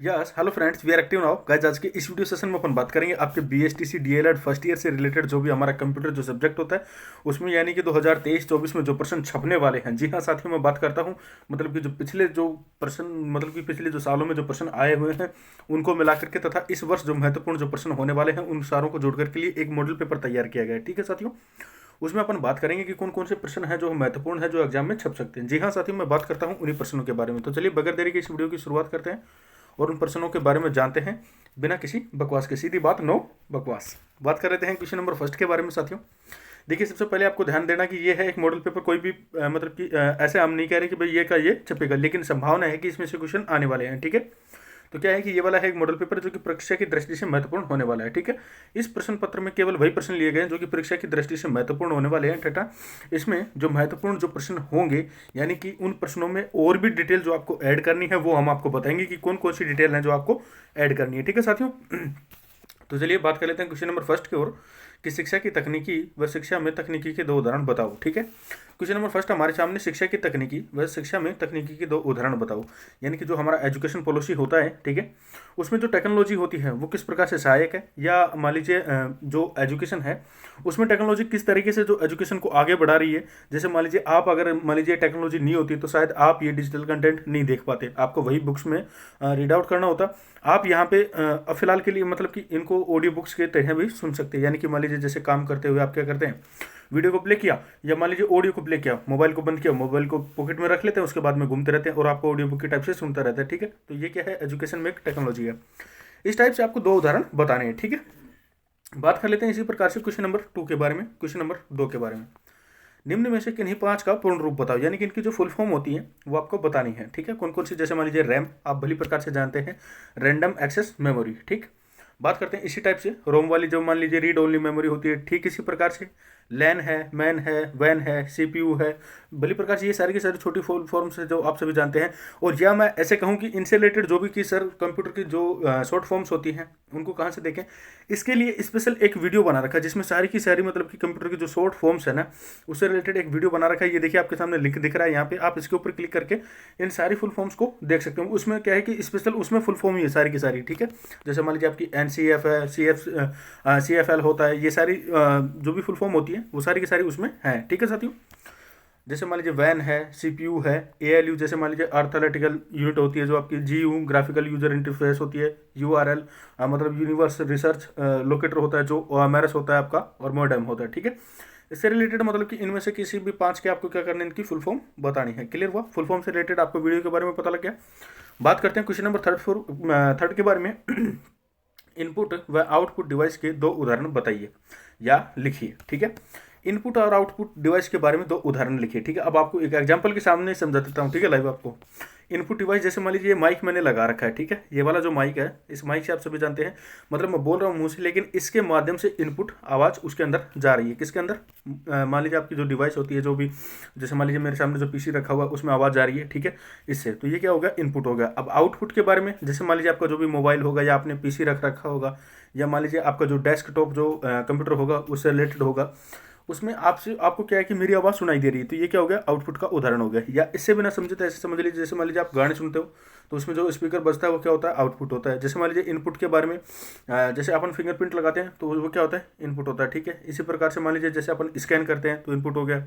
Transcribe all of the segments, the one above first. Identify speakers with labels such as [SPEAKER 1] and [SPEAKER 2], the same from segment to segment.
[SPEAKER 1] Yes hello friends, we are active now guys. आज के इस वीडियो सेशन में अपन बात करेंगे आपके बीएसटीसी डीएलएड फर्स्ट ईयर से रिलेटेड जो भी हमारा कंप्यूटर जो सब्जेक्ट होता है उसमें, यानी कि 2023-24 में जो प्रश्न छपने वाले हैं। जी हाँ साथियों, मैं बात करता हूँ मतलब कि जो पिछले जो प्रश्न मतलब कि पिछले जो सालों में जो प्रश्न आए हुए हैं उनको मिला करके तथा इस वर्ष जो महत्वपूर्ण जो प्रश्न होने वाले हैं उन सारों को जोड़ करके लिए एक मॉडल पेपर तैयार किया गया है। ठीक है साथियों, उसमें अपन बात करेंगे कि कौन कौन से प्रश्न हैं जो महत्वपूर्ण है जो एग्जाम में छप सकते हैं। जी हाँ साथियों, मैं बात करता हूँ उन्हीं प्रश्नों के बारे में। तो चलिए बगैर देरी के इस वीडियो की शुरुआत करते हैं और उन प्रश्नों के बारे में जानते हैं बिना किसी बकवास के। सीधी बात, नो बकवास। बात कर लेते हैं क्वेश्चन नंबर फर्स्ट के बारे में साथियों। देखिए, सबसे पहले आपको ध्यान देना कि ये है एक मॉडल पेपर। कोई भी मतलब कि ऐसे हम नहीं कह रहे कि भाई ये का ये छपेगा, लेकिन संभावना है कि इसमें से क्वेश्चन आने वाले हैं। ठीक है, तो क्या है कि ये वाला है एक मॉडल पेपर जो कि परीक्षा की दृष्टि से महत्वपूर्ण होने वाला है। ठीक है, इस प्रश्न पत्र में केवल वही प्रश्न लिए गए हैं जो कि परीक्षा की दृष्टि से महत्वपूर्ण होने वाले हैं तथा इसमें जो महत्वपूर्ण जो प्रश्न होंगे, यानी कि उन प्रश्नों में और भी डिटेल जो आपको ऐड करनी है वो हम आपको बताएंगे कि कौन कौन सी डिटेल है जो आपको ऐड करनी है। ठीक है साथियों, तो चलिए बात कर लेते हैं क्वेश्चन नंबर फर्स्ट की ओर कि शिक्षा की तकनीकी व शिक्षा में तकनीकी के दो उदाहरण बताओ। ठीक है, क्वेश्चन नंबर फर्स्ट हमारे सामने शिक्षा की तकनीकी व शिक्षा में तकनीकी के दो उदाहरण बताओ। यानी कि जो हमारा एजुकेशन पॉलिसी होता है, ठीक है, उसमें जो टेक्नोलॉजी होती है वो किस प्रकार से सहायक है, या मान लीजिए जो एजुकेशन है उसमें टेक्नोलॉजी किस तरीके से जो एजुकेशन को आगे बढ़ा रही है। जैसे मान लीजिए आप, अगर मान लीजिए टेक्नोलॉजी नहीं होती तो शायद आप ये डिजिटल कंटेंट नहीं देख पाते, आपको वही बुक्स में रीड आउट करना होता। आप यहाँ पे फिलहाल के लिए मतलब कि इनको ऑडियो बुक्स के तरह भी सुन सकते हैं। यानी कि मान लीजिए जैसे काम करते हुए आप क्या करते हैं, वीडियो को प्ले किया या मान लीजिए ऑडियो को प्ले किया, मोबाइल को बंद किया, मोबाइल को पॉकेट में रख लेते हैं, उसके बाद में घूमते रहते हैं और आपको ऑडियो बुक के टाइप से सुनता रहता है। ठीक है, तो ये क्या है, एजुकेशन में एक टेक्नोलॉजी है। इस टाइप से आपको दो उदाहरण बताने हैं। ठीक है, बात कर लेते हैं इसी प्रकार से क्वेश्चन नंबर 2 के बारे में, क्वेश्चन नंबर 2 के बारे में। निम्न में से किन्हीं पांच का पूर्ण रूप बताओ। यानी कि इनकी जो फुल फॉर्म होती है वो आपको बतानी है। ठीक है, कौन कौन सी, जैसे मान लीजिए रैम आप भली प्रकार से जानते हैं, रैंडम एक्सेस मेमोरी। ठीक, बात करते हैं इसी टाइप से रोम वाली जो मान लीजिए रीड ओनली मेमोरी होती है। ठीक इसी प्रकार से लैन है, मैन है, वैन है, सीपीयू है, भली प्रकार से ये सारी की सारी छोटी फुल फॉर्म्स है जो आप सभी जानते हैं। और या मैं ऐसे कहूँ कि इनसे रिलेटेड जो भी कि सर कंप्यूटर की जो शॉर्ट फॉर्म्स होती हैं उनको कहाँ से देखें, इसके लिए स्पेशल एक वीडियो बना रखा है जिसमें सारी की सारी मतलब कि कंप्यूटर की जो शॉर्ट फॉर्म्स है ना उससे रिलेटेड एक वीडियो बना रखा है। ये देखिए आपके सामने लिंक दिख रहा है यहाँ पे, आप इसके ऊपर क्लिक करके इन सारी फुल फॉर्म्स को देख सकते हो। उसमें क्या है कि स्पेशल उसमें फुल फॉर्म ही है सारी की सारी। ठीक है, जैसे मान लीजिए आपकी एनसीएफ है, सीएफएल होता है, ये सारी जो भी फुल फॉर्म होती है वो सारी की सारी उसमें है। ठीक है साथियों, जैसे मान लीजिए वैन है, सीपीयू है, एएलयू जैसे मान लीजिए अर्थलेटिकल यूनिट होती है, जो आपकी जीयू ग्राफिकल यूजर इंटरफेस होती है, यूआरएल मतलब यूनिवर्स रिसर्च लोकेटर होता है, जो ओएमआरएस होता है आपका, और मोडेम होता है। ठीक है, इससे रिलेटेड मतलब कि इनमें से किसी भी पांच के आपको क्या करना है, इनकी फुल फॉर्म बतानी है। क्लियर हुआ, फुल फॉर्म से रिलेटेड आपको वीडियो के बारे में पता लग गया। बात करते हैं क्वेश्चन नंबर थर्ड के बारे में। इनपुट व आउटपुट डिवाइस के दो उदाहरण बताइए या लिखिए। ठीक है, इनपुट और आउटपुट डिवाइस के बारे में दो उदाहरण लिखिए। ठीक है, अब आपको एक एग्जांपल के सामने समझा देता हूँ। ठीक है, लाइव आपको इनपुट डिवाइस, जैसे मान लीजिए माइक मैंने लगा रखा है। ठीक है, ये वाला जो माइक है, इस माइक से आप सभी जानते हैं मतलब मैं बोल रहा हूँ मुंह से, लेकिन इसके माध्यम से इनपुट आवाज़ उसके अंदर जा रही है। किसके अंदर, मान लीजिए आपकी जो डिवाइस होती है, जो भी, जैसे मान लीजिए मेरे सामने जो पीसी रखा हुआ है उसमें आवाज़ जा रही है। ठीक है, इससे तो ये क्या हो गया, इनपुट हो गया। अब आउटपुट के बारे में, जैसे मान लीजिए आपका जो भी मोबाइल होगा या आपने पीसी रख रखा होगा, या मान लीजिए आपका जो डेस्कटॉप जो कंप्यूटर होगा उससे रिलेटेड होगा, उसमें आपसे आपको क्या है कि मेरी आवाज़ सुनाई दे रही है, तो ये क्या हो गया, आउटपुट का उदाहरण हो गया। या इससे बिना समझे तो ऐसे समझ लीजिए, जैसे मान लीजिए आप गाने सुनते हो तो उसमें जो स्पीकर बजता है वो क्या होता है, आउटपुट होता है। जैसे मान लीजिए इनपुट के बारे में, जैसे अपन फिंगरप्रिंट लगाते हैं तो वो क्या होता है, इनपुट होता है। ठीक है, इसी प्रकार से मान लीजिए जैसे अपन स्कैन करते हैं तो इनपुट हो गया।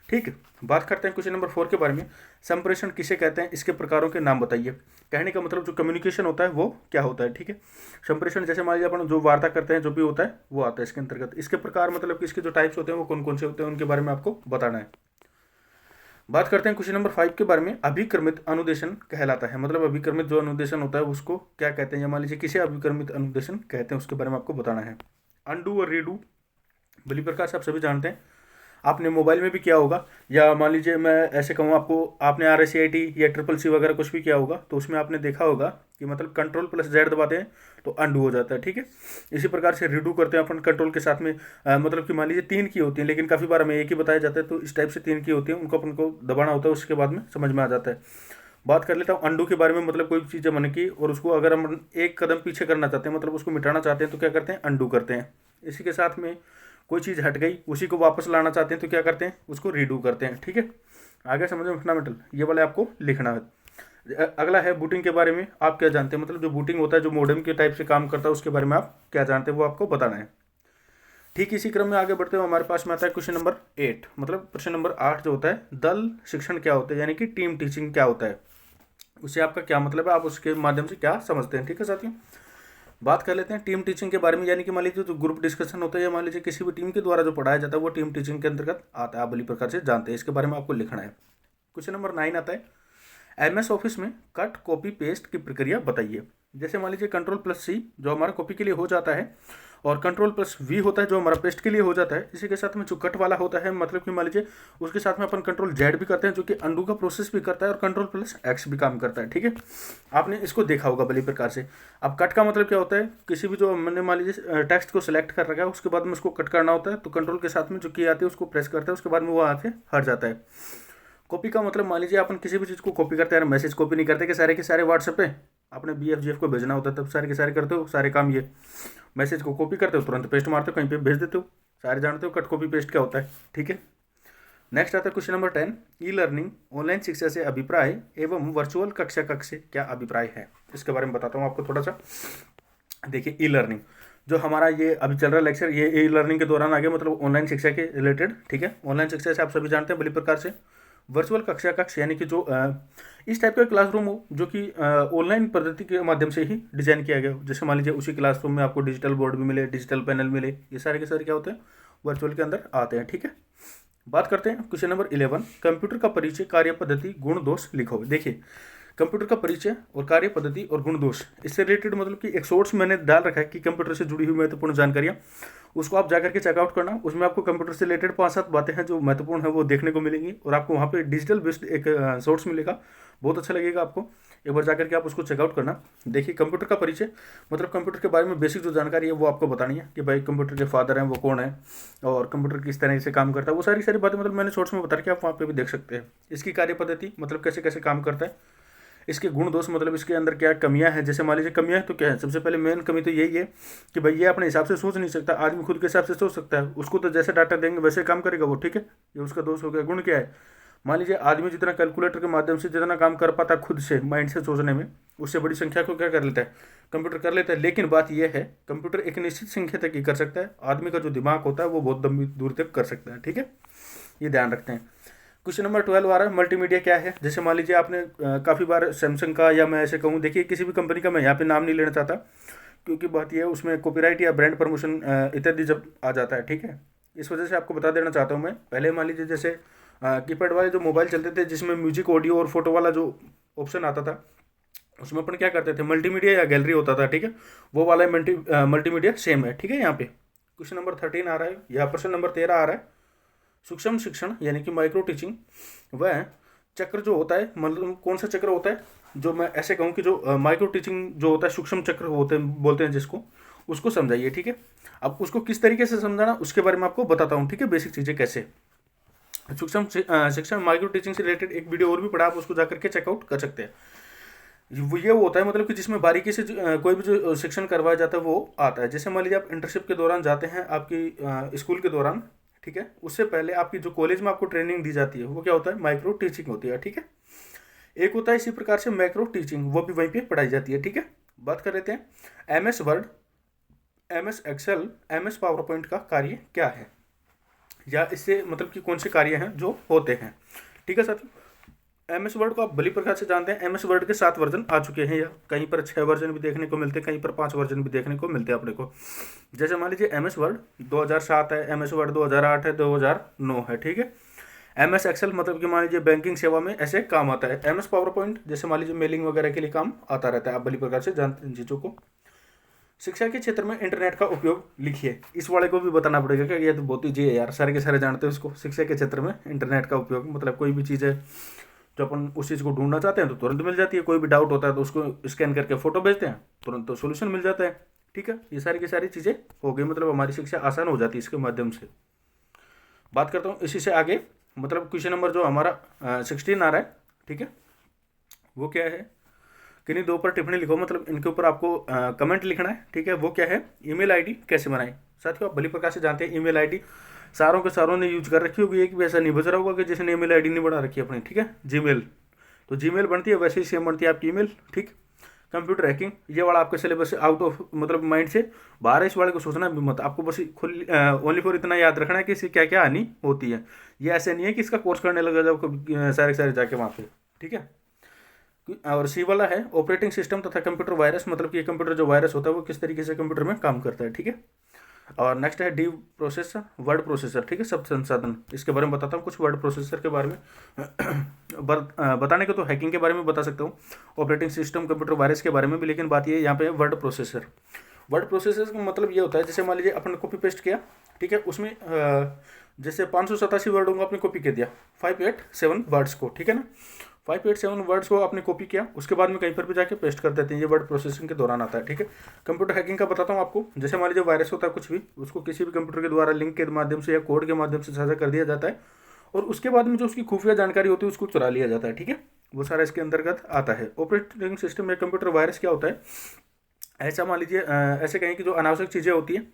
[SPEAKER 1] ठीक है, बात करते हैं क्वेश्चन नंबर 4 के बारे में। संप्रेषण किसे कहते हैं, इसके प्रकारों के नाम बताइए। कहने का मतलब जो कम्युनिकेशन होता है वो क्या होता है। ठीक है, संप्रेषण जैसे मान लीजिए अपन जो वार्ता करते हैं जो भी होता है वो आता है इसके अंतर्गत। इसके प्रकार मतलब कि इसके जो टाइप्स होते हैं वो कौन कौन से होते हैं उनके बारे में आपको बताना है। बात करते हैं क्वेश्चन नंबर 5 के बारे में। अभिक्रमित अनुदेशन कहलाता है, मतलब अभिक्रमित जो अनुदेशन होता है उसको क्या कहते हैं, या मान लीजिए किसे अभिक्रमित अनुदेशन कहते हैं उसके बारे में आपको बताना है। अनडू और रीडू भली प्रकार से आप सभी जानते हैं, आपने मोबाइल में भी किया होगा, या मान लीजिए मैं ऐसे कहूँ आपको, आपने RSCIT या ट्रिपल C वगैरह कुछ भी किया होगा तो उसमें आपने देखा होगा कि मतलब Ctrl+Z दबाते हैं तो अंडू हो जाता है। ठीक है, इसी प्रकार से रीडू करते हैं अपन कंट्रोल के साथ में, मतलब कि मान लीजिए 3 की होती है लेकिन काफ़ी बार हमें एक ही बताया जाता है, तो इस टाइप से 3 की होती है, उनको अपन को दबाना होता है, उसके बाद में समझ में आ जाता है। बात कर लेता हूँ अंडू के बारे में, मतलब कोई चीज़ मन की और उसको अगर हम एक कदम पीछे करना चाहते हैं, मतलब उसको मिटाना चाहते हैं तो क्या करते हैं, अंडू करते हैं। इसी के साथ में कोई चीज़ हट गई उसी को वापस लाना चाहते हैं तो क्या करते हैं, उसको रीडू करते हैं। ठीक है, आगे समझो फंडामेंटल, ये वाले आपको लिखना है। अगला है बूटिंग के बारे में आप क्या जानते हैं, मतलब जो बूटिंग होता है, जो मॉडेम के टाइप से काम करता है, उसके बारे में आप क्या जानते हैं वो आपको बताना है। ठीक इसी क्रम में आगे बढ़ते हुए हमारे पास में आता है क्वेश्चन नंबर 8, मतलब प्रश्न नंबर 8 जो होता है, दल शिक्षण क्या होता है, यानी कि टीम टीचिंग क्या होता है, उससे आपका क्या मतलब है, आप उसके माध्यम से क्या समझते हैं। ठीक है साथियों, बात कर लेते हैं टीम टीचिंग के बारे में, यानी कि मान लीजिए जो ग्रुप डिस्कशन होता है या मान लीजिए किसी भी टीम के द्वारा जो पढ़ाया जाता है वो टीम टीचिंग के अंतर्गत आता है, आप भली प्रकार से जानते हैं, इसके बारे में आपको लिखना है। क्वेश्चन नंबर 9 आता है, एमएस ऑफिस में कट कॉपी पेस्ट की प्रक्रिया बताइए। जैसे मान लीजिए Ctrl+C जो हमारा कॉपी के लिए हो जाता है और Ctrl+V होता है जो हमारा पेस्ट के लिए हो जाता है। इसी के साथ में जो कट वाला होता है, मतलब कि मान लीजिए उसके साथ में अपन Ctrl+Z भी करते हैं जो कि अंडू का प्रोसेस भी करता है और Ctrl+X भी काम करता है। ठीक है, आपने इसको देखा होगा भली प्रकार से। अब कट का मतलब क्या होता है, किसी भी जो मैंने मान लीजिए टेक्स्ट को सिलेक्ट कर रखा है उसके बाद में उसको कट करना होता है, तो कंट्रोल के साथ में जो की आती है उसको प्रेस करते हैं, उसके बाद में वो आके हट जाता है। कॉपी का मतलब मान लीजिए अपन किसी भी चीज़ को कॉपी करते हैं, मैसेज कॉपी नहीं करते कि सारे के सारे व्हाट्सएप पे अपने BFGF को भेजना होता है, तब सारे के सारे करते हो सारे काम, ये मैसेज को कॉपी करते हो तुरंत पेस्ट मारते हो कहीं पे भेज देते हो, सारे जानते हो कट कॉपी पेस्ट क्या होता है। ठीक है, नेक्स्ट आता है question number 10, e learning online शिक्षा से अभिप्राय एवं वर्चुअल कक्षा कक्ष से क्या अभिप्राय है, इसके बारे में बताता हूँ आपको थोड़ा सा। देखिए ई लर्निंग जो हमारा ये अभी चल रहा लेक्चर, ये ई लर्निंग के दौरान आ गया, मतलब ऑनलाइन शिक्षा के रिलेटेड। ठीक है, ऑनलाइन शिक्षा से आप सभी जानते हैं भली प्रकार से। वर्चुअल कक्षा कक्ष यानी कि जो इस टाइप का क्लासरूम हो जो कि ऑनलाइन पद्धति के माध्यम से ही डिजाइन किया गया हो। जैसे मान लीजिए उसी क्लासरूम में आपको डिजिटल बोर्ड भी मिले, डिजिटल पैनल मिले, ये सारे के सारे क्या होते हैं, वर्चुअल के अंदर आते हैं। ठीक है, बात करते हैं क्वेश्चन नंबर 11, कंप्यूटर का परिचय, कार्य पद्धति, गुण दोष लिखो। देखिए कंप्यूटर का परिचय और कार्य पद्धति और गुण दोष, इससे रिलेटेड मतलब कि एक शॉर्ट्स मैंने डाल रखा है कि कंप्यूटर से जुड़ी हुई महत्वपूर्ण जानकारियाँ, उसको आप जाकर के चेकआउट करना। उसमें आपको कंप्यूटर से रिलेटेड 5-7 बातें हैं जो महत्वपूर्ण है वो देखने को मिलेंगी, और आपको वहाँ पे डिजिटल बेस्ड एक शॉर्ट्स मिलेगा, बहुत अच्छा लगेगा आपको, एक बार जाकर के आप उसको चेकआउट करना। देखिए कंप्यूटर का परिचय मतलब कंप्यूटर के बारे में बेसिक जो जानकारी है वो आपको बतानी है कि भाई कंप्यूटर के फादर हैं वो कौन है और कंप्यूटर किस तरह से काम करता है, वो सारी सारी बातें मतलब मैंने शॉर्ट्स में बता रखी है, आप वहाँ पे भी देख सकते हैं। इसकी कार्य पद्धति मतलब कैसे कैसे काम करता है, इसके गुण दोष मतलब इसके अंदर क्या कमियां हैं। जैसे मान लीजिए कमियां तो क्या है, सबसे पहले मेन कमी तो यही है कि भाई ये अपने हिसाब से सोच नहीं सकता, आदमी खुद के हिसाब से सोच सकता है, उसको तो जैसे डाटा देंगे वैसे काम करेगा वो। ठीक है, ये उसका दोष हो गया। गुण क्या है, मान लीजिए आदमी जितना कैलकुलेटर के माध्यम से जितना काम कर पाता खुद से माइंड से सोचने में, उससे बड़ी संख्या को क्या कर लेता है, कंप्यूटर कर लेता है। लेकिन बात यह है कंप्यूटर एक निश्चित संख्या तक ही कर सकता है, आदमी का जो दिमाग होता है वो बहुत लंबी दूर तक कर सकता है। ठीक है, ये ध्यान रखते हैं। क्वेश्चन नंबर 12 आ रहा है, मल्टीमीडिया क्या है। जैसे मान लीजिए आपने काफ़ी बार सैमसंग का, या मैं ऐसे कहूँ, देखिए किसी भी कंपनी का मैं यहाँ पे नाम नहीं लेना चाहता क्योंकि बात यह है उसमें कॉपीराइट या ब्रांड प्रमोशन इत्यादि जब आ जाता है। ठीक है, इस वजह से आपको बता देना चाहता हूँ मैं। पहले मान लीजिए जैसे कीपैड वाले जो मोबाइल चलते थे जिसमें म्यूजिक, ऑडियो और फोटो वाला जो ऑप्शन आता था, उसमें अपन क्या करते थे, मल्टीमीडिया या गैलरी होता था। ठीक है, वो वाला मल्टीमीडिया सेम है। ठीक है, यहाँ पे क्वेश्चन नंबर 13 आ रहा है, यहाँ प्रश्न नंबर 13 आ रहा है, सूक्ष्म शिक्षण यानी कि माइक्रो टीचिंग, वह चक्र जो होता है, मतलब कौन सा चक्र होता है, जो मैं ऐसे कहूँ कि जो माइक्रो टीचिंग जो होता है, सूक्ष्म चक्र होते हैं बोलते हैं जिसको, उसको समझाइए। ठीक है, अब उसको किस तरीके से समझाना उसके बारे में आपको बताता हूँ। ठीक है, बेसिक चीज़ें कैसे सूक्ष्म शिक्षण माइक्रो टीचिंग से रिलेटेड एक वीडियो और भी पढ़ा, आप उसको जाकर के चेकआउट कर सकते हैं। वो ये होता है मतलब कि जिसमें बारीकी से कोई भी जो शिक्षण करवाया जाता है वो आता है। जैसे मान लीजिए आप इंटर्नशिप के दौरान जाते हैं आपकी स्कूल के दौरान, ठीक है, उससे पहले आपकी जो कॉलेज में आपको ट्रेनिंग दी जाती है वो क्या होता है, माइक्रो टीचिंग होती है। ठीक है, एक होता है इसी प्रकार से मैक्रो टीचिंग, वो भी वहीं पे पढ़ाई जाती है। ठीक है, बात कर लेते हैं MS Word, MS Excel, MS PowerPoint का कार्य क्या है, या इससे मतलब कि कौन से कार्य हैं जो होते हैं। ठीक है साथियों, MS वर्ड को आप भली प्रकार से जानते हैं। MS वर्ड के 7 वर्जन आ चुके हैं, या कहीं पर 6 वर्जन भी देखने को मिलते हैं, कहीं पर 5 वर्जन भी देखने को मिलते हैं अपने को। जैसे मान लीजिए MS वर्ड 2007 है, MS वर्ड 2008 है, 2009 है। ठीक है, MS एक्सेल मतलब कि मान लीजिए बैंकिंग सेवा में ऐसे काम आता है। MS पावर पॉइंट जैसे मान लीजिए मेलिंग वगैरह के लिए काम आता रहता है, आप भली प्रकार से जानते हैं चीज़ों को। शिक्षा के क्षेत्र में इंटरनेट का उपयोग लिखिए, इस वाले को भी बताना पड़ेगा क्या, ये तो बहुत ईजी है यार, सारे के सारे जानते हैं उसको। शिक्षा के क्षेत्र में इंटरनेट का उपयोग मतलब कोई भी चीज़ है जो अपन उस चीज़ को ढूंढना चाहते हैं तो तुरंत मिल जाती है, कोई भी डाउट होता है तो उसको स्कैन करके फोटो भेजते हैं, तुरंत तो सोल्यूशन मिल जाता है। ठीक है, ये सारी की सारी चीज़ें हो गई, मतलब हमारी शिक्षा आसान हो जाती है इसके माध्यम से। बात करता हूँ इसी से आगे, मतलब क्वेश्चन नंबर जो हमारा 16 आ रहा है। ठीक है, वो क्या है, किन्हीं दो पर टिप्पणी लिखो, मतलब इनके ऊपर आपको कमेंट लिखना है। ठीक है, वो क्या है, ईमेल आईडी कैसे बनाएं। साथियों आप भली प्रकार से जानते हैं ईमेल आईडी सारों के सारों ने यूज कर रखी होगी, एक भी ऐसा नहीं बच रहा होगा कि जिसने ईमेल आईडी नहीं बना रखी अपनी। ठीक है, जीमेल तो जीमेल बनती है वैसे ही सेम बनती है आपकी ईमेल, ठीक। कंप्यूटर हैकिंग, ये वाला आपके सिलेबस से आउट ऑफ मतलब माइंड से बाहर है, इस वाले को सोचना भी मत। आपको बस खुल ओनली फॉर इतना याद रखना है कि इससे क्या क्या हानि होती है। ये ऐसे नहीं है कि इसका कोर्स करने लगा जाओ सारे सारे जाके वहाँ पे, ठीक है। और सी वाला है ऑपरेटिंग सिस्टम तथा कंप्यूटर वायरस, मतलब कि कंप्यूटर जो वायरस होता है वो किस तरीके से कंप्यूटर में काम करता है, ठीक है। और नेक्स्ट है डी प्रोसेसर, वर्ड प्रोसेसर, ठीक है, शब्द संसाधन, इसके बारे में बताता हूँ कुछ वर्ड प्रोसेसर के बारे में। बताने को तो हैकिंग के बारे में बता सकता हूँ, ऑपरेटिंग सिस्टम कंप्यूटर वायरस के बारे में भी, लेकिन बात ये यहाँ पे वर्ड प्रोसेसर। वर्ड प्रोसेसर का मतलब ये होता है, जैसे मान लीजिए अपन कॉपी पेस्ट किया, ठीक है, उसमें जैसे 587 वर्डों को आपने कॉपी कर दिया, 587 वर्ड्स को, ठीक है ना, 587 वर्ड्स को आपने कॉपी किया, उसके बाद में कहीं पर भी जाके पेस्ट कर देते हैं, ये वर्ड प्रोसेसिंग के दौरान आता है, ठीक है। कंप्यूटर हैकिंग का बताता हूँ आपको, जैसे मान लीजिए वायरस होता है कुछ भी, उसको किसी भी कंप्यूटर के द्वारा लिंक के माध्यम से या कोड के माध्यम से साझा कर दिया जाता है, और उसके बाद में जो उसकी खुफिया जानकारी होती है उसको चुरा लिया जाता है, ठीक है, वो सारा इसके अंतर्गत आता है। ऑपरेटिंग सिस्टम या कंप्यूटर वायरस क्या होता है, ऐसा मान लीजिए ऐसे कहें कि जो अनावश्यक चीज़ें होती हैं,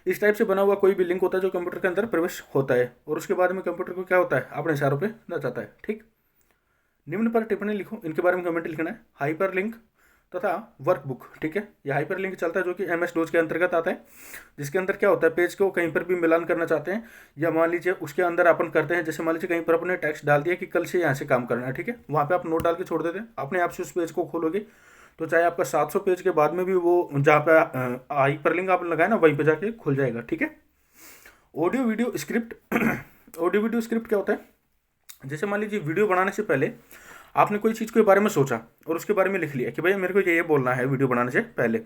[SPEAKER 1] इस टाइप से बना हुआ कोई भी लिंक होता है जो कंप्यूटर के अंदर प्रवेश होता है, और उसके बाद में कंप्यूटर को क्या होता है, अपने इशारों पे नचाता है, ठीक। निम्न पर टिप्पणी लिखो, इनके बारे में कमेंट लिखना है। हाइपर लिंक तथा वर्कबुक, ठीक है, यह हाइपर लिंक चलता है जो कि MS डोज के अंतर्गत आता है, जिसके अंदर क्या होता है, पेज को कहीं पर भी मिलान करना चाहते हैं, या मान लीजिए उसके अंदर अपन करते हैं, जैसे मान लीजिए कहीं पर अपने टेक्स्ट डाल दिया कि कल से यहाँ से काम करना है, ठीक है, वहाँ पे आप नोट डाल के छोड़ देते हैं, अपने आप से उस पेज को खोलोगे तो चाहे आपका 700 पेज के बाद में भी वो जहाँ पे हाइपर लिंक आपने लगाया ना वहीं पे जाके खुल जाएगा, ठीक है। Audio video script audio video script क्या होता है, जैसे मान लीजिए वीडियो बनाने से पहले आपने कोई चीज़ के बारे में सोचा और उसके बारे में लिख लिया कि भाई मेरे को ये बोलना है वीडियो बनाने से पहले,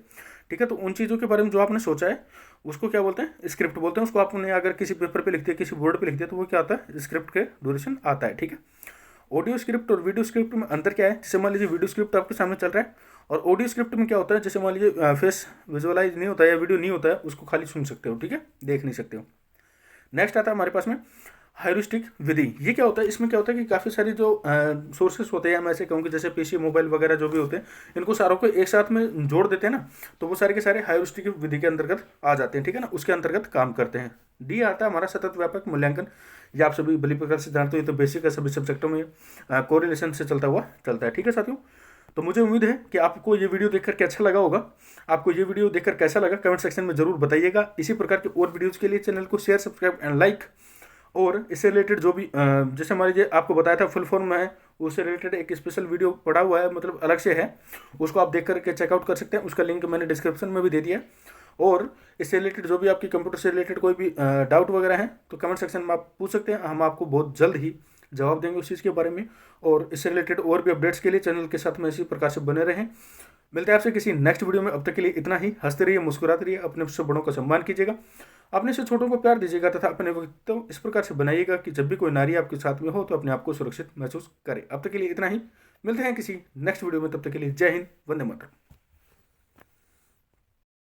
[SPEAKER 1] ठीक है, तो उन चीज़ों के बारे में जो आपने सोचा है उसको क्या बोलते हैं, स्क्रिप्ट बोलते हैं। उसको आपने अगर किसी पेपर पे लिख दिया, किसी बोर्ड पे लिख दिया, तो वो क्या आता है, स्क्रिप्ट के ड्यूरेशन आता है, ठीक है। ऑडियो स्क्रिप्ट और वीडियो स्क्रिप्ट में अंतर क्या है, जैसे मान लीजिए वीडियो स्क्रिप्ट आपके सामने चल रहा है, और ऑडियो स्क्रिप्ट में क्या होता है, जैसे मान लीजिए फेस विजुअलाइज नहीं होता है या वीडियो नहीं होता है, उसको खाली सुन सकते हो, ठीक है, देख नहीं सकते हो। नेक्स्ट आता है हमारे पास में हायरिस्टिक विधि। ये क्या होता है, इसमें क्या होता है कि काफ़ी सारी जो सोर्सेस होते हैं, मैं ऐसे कहूँ कि जैसे PC मोबाइल वगैरह जो भी होते हैं, इनको सारों को एक साथ में जोड़ देते हैं ना, तो वो सारे के सारे हायरिस्टिक विधि के अंतर्गत आ जाते हैं, ठीक है ना, उसके अंतर्गत काम करते हैं। डी आता है हमारा सतत व्यापक मूल्यांकन, ये आप सभी भली प्रकार से जानते हो, ये तो बेसिक है, सभी सब्जेक्टों में कोरिलेशन से चलता है, ठीक है साथियों। तो मुझे उम्मीद है कि आपको ये वीडियो देखकर के अच्छा लगा होगा। आपको ये वीडियो देखकर कैसा लगा कमेंट सेक्शन में जरूर बताइएगा। इसी प्रकार के और वीडियोज़ के लिए चैनल को शेयर, सब्सक्राइब एंड लाइक, और इससे रिलेटेड जो भी जैसे मान लीजिए आपको बताया था फुल फॉर्म में है, उससे रिलेटेड एक स्पेशल वीडियो पड़ा हुआ है, मतलब अलग से है, उसको आप देख करके चेकआउट कर सकते हैं, उसका लिंक मैंने डिस्क्रिप्शन में भी दे दिया है। और इससे रिलेटेड जो भी आपकी कंप्यूटर से रिलेटेड कोई भी डाउट वगैरह है तो कमेंट सेक्शन में आप पूछ सकते हैं, हम आपको बहुत जल्द ही जवाब देंगे उस चीज़ के बारे में। और इससे रिलेटेड और भी अपडेट्स के लिए चैनल के साथ में इसी प्रकार से बने रहें। मिलते हैं आपसे किसी नेक्स्ट वीडियो में, अब तक के लिए इतना ही। हंसते रहिए, मुस्कुराते रहिए, अपने से बड़ों का सम्मान कीजिएगा, अपने से छोटों को प्यार दीजिएगा, तथा अपने व्यक्तित्व इस प्रकार से बनाइएगा कि जब भी कोई नारी आपके साथ में हो तो अपने आप को सुरक्षित महसूस करे। अब तक के लिए इतना ही, मिलते हैं किसी नेक्स्ट वीडियो में, तब तक के लिए जय हिंद, वंदे मातरम।